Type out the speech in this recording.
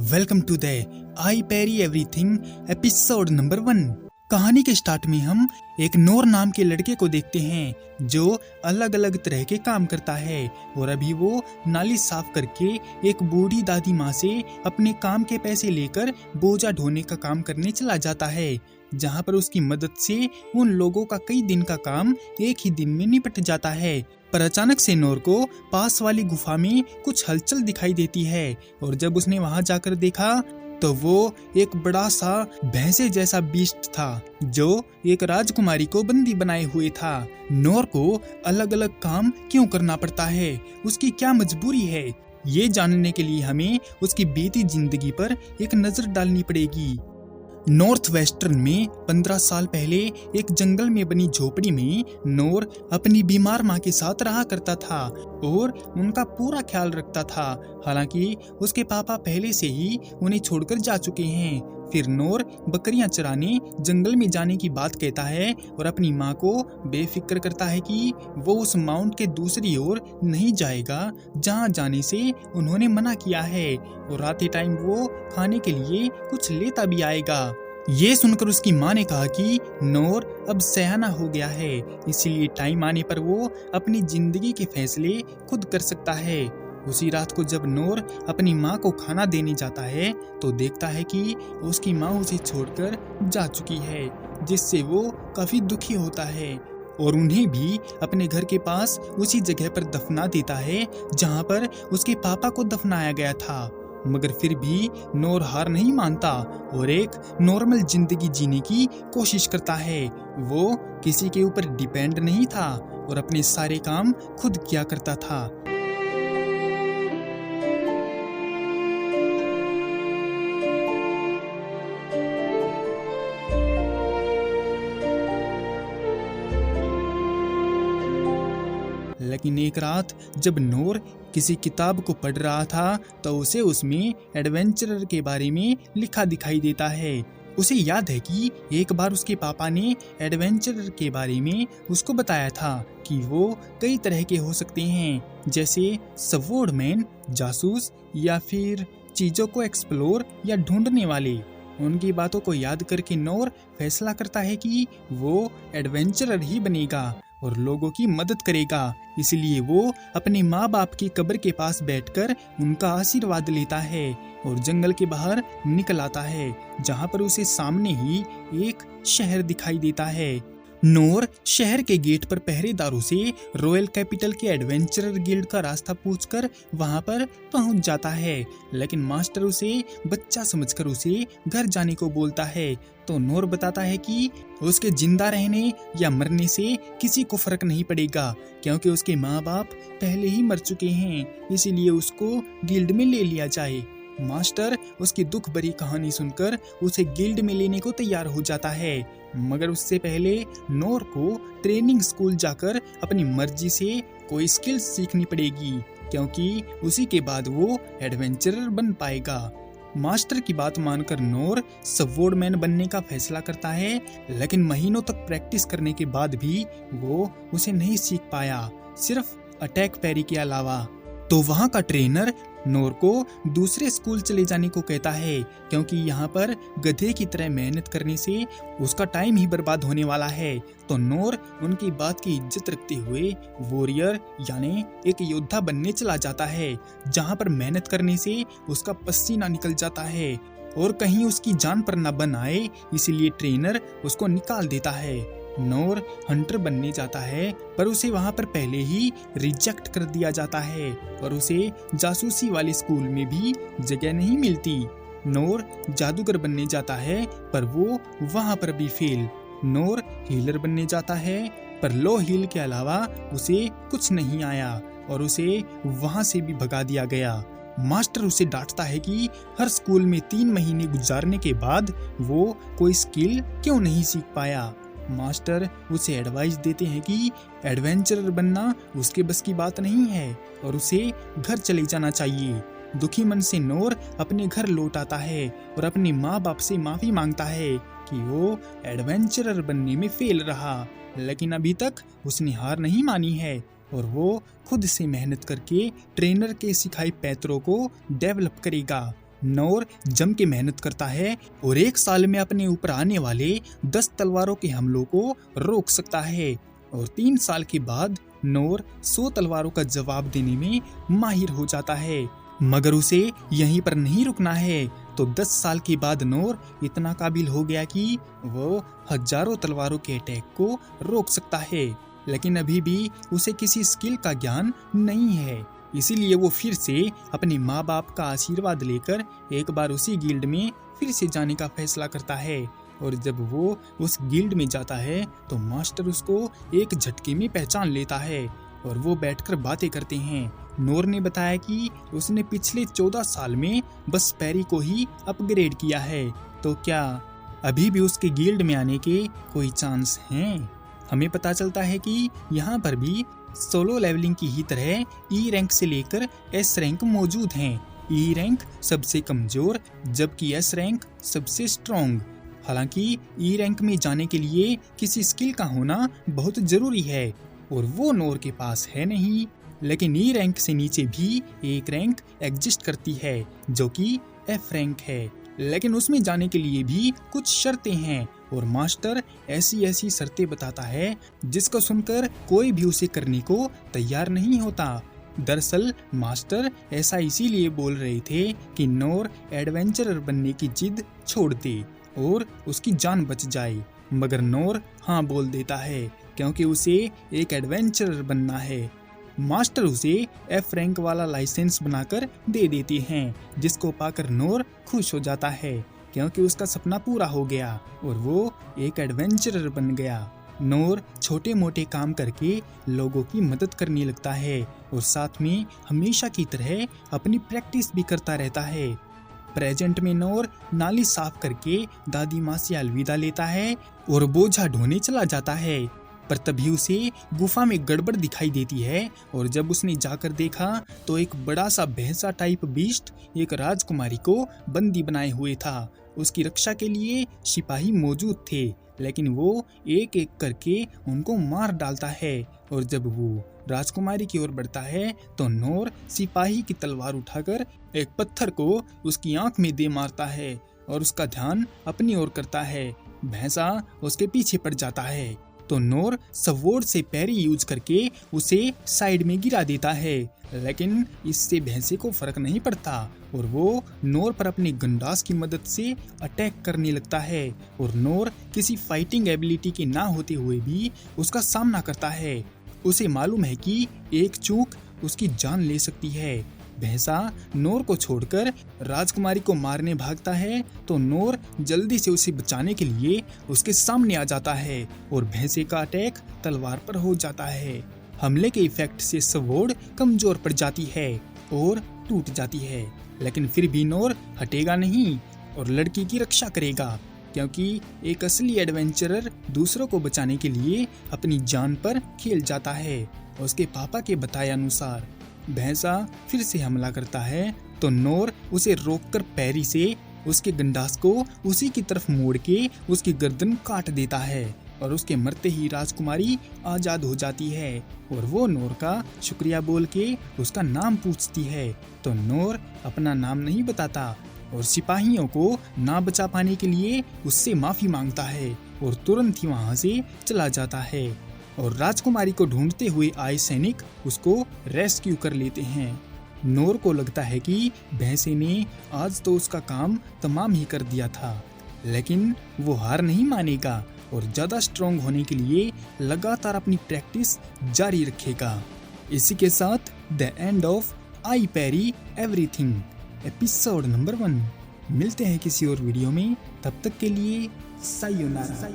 Welcome to the I parry everything episode number 1। कहानी के start में हम एक नोर नाम के लड़के को देखते हैं जो अलग अलग तरह के काम करता है और अभी वो नाली साफ करके एक बूढ़ी दादी माँ से अपने काम के पैसे लेकर बोझा ढोने का काम करने चला जाता है, जहाँ पर उसकी मदद से उन लोगों का कई दिन का काम एक ही दिन में निपट जाता है। पर अचानक से नोर को पास वाली गुफा में कुछ हलचल दिखाई देती है और जब उसने वहां जाकर देखा तो वो एक बड़ा सा भैंसे जैसा बीस्ट था जो एक राजकुमारी को बंदी बनाए हुए था। नोर को अलग अलग काम क्यों करना पड़ता है, उसकी क्या मजबूरी है, ये जानने के लिए हमें उसकी बीती जिंदगी पर एक नजर डालनी पड़ेगी। नॉर्थ वेस्टर्न में 15 साल पहले एक जंगल में बनी झोपड़ी में नोर अपनी बीमार माँ के साथ रहा करता था और उनका पूरा ख्याल रखता था। हालांकि उसके पापा पहले से ही उन्हें छोड़कर जा चुके हैं। फिर नोर बकरियां चराने जंगल में जाने की बात कहता है और अपनी माँ को बेफिक्र करता है कि वो उस माउंट के दूसरी ओर नहीं जाएगा जहाँ जाने से उन्होंने मना किया है और रात के टाइम वो खाने के लिए कुछ लेता भी आएगा। ये सुनकर उसकी माँ ने कहा कि नोर अब सयाना हो गया है, इसीलिए टाइम आने पर वो अपनी जिंदगी के फैसले खुद कर सकता है। उसी रात को जब नोर अपनी माँ को खाना देने जाता है तो देखता है कि उसकी माँ उसे छोड़कर जा चुकी है, जिससे वो काफी दुखी होता है और उन्हें भी अपने घर के पास उसी जगह पर दफना देता है जहाँ पर उसके पापा को दफनाया गया था। मगर फिर भी नोर हार नहीं मानता और एक नॉर्मल जिंदगी जीने की कोशिश करता है। वो किसी के ऊपर डिपेंड नहीं था और अपने सारे काम खुद किया करता था। लेकिन एक रात जब नोर किसी किताब को पढ़ रहा था तो उसे उसमें एडवेंचरर के बारे में लिखा दिखाई देता है। उसे याद है कि एक बार उसके पापा ने एडवेंचरर के बारे में उसको बताया था कि वो कई तरह के हो सकते हैं, जैसे स्वॉर्डमैन, जासूस या फिर चीजों को एक्सप्लोर या ढूंढने वाले। उनकी बातों को याद करके नोर फैसला करता है कि वो एडवेंचरर ही बनेगा और लोगों की मदद करेगा। इसलिए वो अपने माँ बाप की कब्र के पास बैठकर उनका आशीर्वाद लेता है और जंगल के बाहर निकल आता है, जहाँ पर उसे सामने ही एक शहर दिखाई देता है। नोर शहर के गेट पर पहरेदारों से रॉयल कैपिटल के एडवेंचरर गिल्ड का रास्ता पूछकर वहां पर पहुंच जाता है, लेकिन मास्टर उसे बच्चा समझकर उसे घर जाने को बोलता है। तो नोर बताता है कि उसके जिंदा रहने या मरने से किसी को फर्क नहीं पड़ेगा क्योंकि उसके माँ बाप पहले ही मर चुके हैं, इसीलिए उसको गिल्ड में ले लिया जाए। मास्टर उसकी दुख भरी कहानी सुनकर उसे गिल्ड में लेने को तैयार हो जाता है, मगर उससे पहले नोर को ट्रेनिंग स्कूल जाकर अपनी मर्जी से कोई स्किल्स सीखनी पड़ेगी क्योंकि उसी के बाद वो एडवेंचरर बन पाएगा। मास्टर की बात मानकर नोर स्वॉर्डमैन बनने का फैसला करता है, लेकिन महीनों तक प्रैक्टिस करने के बाद भी वो उसे नहीं सीख पाया, सिर्फ अटैक पैरी के अलावा। तो वहाँ का ट्रेनर नोर को दूसरे स्कूल चले जाने को कहता है क्योंकि यहाँ पर गधे की तरह मेहनत करने से उसका टाइम ही बर्बाद होने वाला है। तो नोर उनकी बात की इज्जत रखते हुए वॉरियर यानी एक योद्धा बनने चला जाता है, जहाँ पर मेहनत करने से उसका पसीना निकल जाता है और कहीं उसकी जान पर न बन आए, इसीलिए ट्रेनर उसको निकाल देता है। नोर हंटर बनने जाता है पर उसे वहां पर पहले ही रिजेक्ट कर दिया जाता है और उसे जासूसी वाले स्कूल में भी जगह नहीं मिलती। नोर जादूगर बनने जाता है पर वो वहां पर भी फेल। नोर हीलर बनने जाता है पर लो हील के अलावा उसे कुछ नहीं आया और उसे वहां से भी भगा दिया गया। मास्टर उसे डांटता है कि हर स्कूल में 3 महीने गुजारने के बाद वो कोई स्किल क्यों नहीं सीख पाया। मास्टर उसे एडवाइस देते हैं कि एडवेंचरर बनना उसके बस की बात नहीं है और उसे घर चले जाना चाहिए। दुखी मन से नोर अपने घर लौट आता है और अपने माँ बाप से माफी मांगता है कि वो एडवेंचरर बनने में फेल रहा, लेकिन अभी तक उसने हार नहीं मानी है और वो खुद से मेहनत करके ट्रेनर के सिखाई पैतरों को डेवलप करेगा। नोर जम के मेहनत करता है और 1 साल में अपने ऊपर आने वाले 10 तलवारों के हमलों को रोक सकता है और 3 साल के बाद नोर 100 तलवारों का जवाब देने में माहिर हो जाता है। मगर उसे यहीं पर नहीं रुकना है, तो 10 साल के बाद नोर इतना काबिल हो गया कि वो हजारों तलवारों के अटैक को रोक सकता है। लेकिन अभी भी उसे किसी स्किल का ज्ञान नहीं है, इसीलिए वो फिर से अपने माँ बाप का आशीर्वाद लेकर एक बार उसी गिल्ड में फिर से जाने का फैसला करता है। और जब वो उस गिल्ड में जाता है तो मास्टर उसको एक झटके में पहचान लेता है और वो बैठकर बातें करते हैं। नोर ने बताया कि उसने पिछले 14 साल में बस पैरी को ही अपग्रेड किया है, तो क्या अभी भी उसके गिल्ड में आने के कोई चांस हैं? हमें पता चलता है कि यहाँ पर भी सोलो लेवलिंग की ही तरह ई रैंक से लेकर एस रैंक मौजूद हैं। ई रैंक सबसे कमजोर जबकि एस रैंक सबसे स्ट्रॉन्ग। हालांकि ई रैंक में जाने के लिए किसी स्किल का होना बहुत जरूरी है और वो नोर के पास है नहीं। लेकिन ई रैंक से नीचे भी एक रैंक एग्जिस्ट करती है जो कि एफ रैंक है, लेकिन उसमें जाने के लिए भी कुछ शर्तें हैं और मास्टर ऐसी शर्तें बताता है जिसको सुनकर कोई भी उसे करने को तैयार नहीं होता। दरअसल मास्टर ऐसा इसीलिए बोल रहे थे कि नोर एडवेंचरर बनने की जिद छोड़ दे और उसकी जान बच जाए, मगर नोर हाँ बोल देता है क्योंकि उसे एक एडवेंचरर बनना है। मास्टर उसे एफ रैंक वाला लाइसेंस बनाकर दे देते हैं, जिसको पाकर नोर खुश हो जाता है क्योंकि उसका सपना पूरा हो गया और वो एक एडवेंचरर बन गया। नोर छोटे मोटे काम करके लोगों की मदद करने लगता है और साथ में हमेशा की तरह अपनी प्रैक्टिस भी करता रहता है। प्रेजेंट में नोर नाली साफ करके दादी माँ से अलविदा लेता है और बोझा ढोने चला जाता है, पर तभी उसे गुफा में गड़बड़ दिखाई देती है और जब उसने जाकर देखा तो एक बड़ा सा भैंसा टाइप बीस्ट एक राजकुमारी को बंदी बनाए हुए था। उसकी रक्षा के लिए सिपाही मौजूद थे, लेकिन वो एक एक करके उनको मार डालता है और जब वो राजकुमारी की ओर बढ़ता है तो नोर सिपाही की तलवार उठाकर एक पत्थर को उसकी आंख में दे मारता है और उसका ध्यान अपनी ओर करता है। भैंसा उसके पीछे पड़ जाता है तो नोर स्वॉर्ड से पैरी यूज करके उसे साइड में गिरा देता है, लेकिन इससे भैंसे को फर्क नहीं पड़ता और वो नोर पर अपनी गंडास की मदद से अटैक करने लगता है और नोर किसी फाइटिंग एबिलिटी के ना होते हुए भी उसका सामना करता है। उसे मालूम है कि एक चूक उसकी जान ले सकती है। भैंसा नोर को छोड़कर राजकुमारी को मारने भागता है तो नोर जल्दी से उसे बचाने के लिए उसके सामने आ जाता है और भैंसे का अटैक तलवार पर हो जाता है। हमले के इफेक्ट से स्वॉर्ड कमजोर पड़ जाती है और टूट जाती है, लेकिन फिर भी नोर हटेगा नहीं और लड़की की रक्षा करेगा क्योंकि एक असली एडवेंचरर दूसरों को बचाने के लिए अपनी जान पर खेल जाता है। उसके पापा के बताए अनुसार भैंसा फिर से हमला करता है तो नोर उसे रोककर पैरी से उसके गंडास को उसी की तरफ मोड़ के उसकी गर्दन काट देता है और उसके मरते ही राजकुमारी आजाद हो जाती है और वो नोर का शुक्रिया बोल के उसका नाम पूछती है तो नोर अपना नाम नहीं बताता और सिपाहियों को ना बचा पाने के लिए उससे माफी मांगता है और तुरंत ही वहां से चला जाता है और राजकुमारी को ढूंढते हुए आए सैनिक उसको रेस्क्यू कर लेते हैं। नोर को लगता है कि भैंसे ने आज तो उसका काम तमाम ही कर दिया था, लेकिन वो हार नहीं मानेगा और ज्यादा स्ट्रॉन्ग होने के लिए लगातार अपनी प्रैक्टिस जारी रखेगा। इसी के साथ the end of I parry everything episode number 1। मिलते हैं किसी और वीडियो में, तब तक के लिए सायोनारा।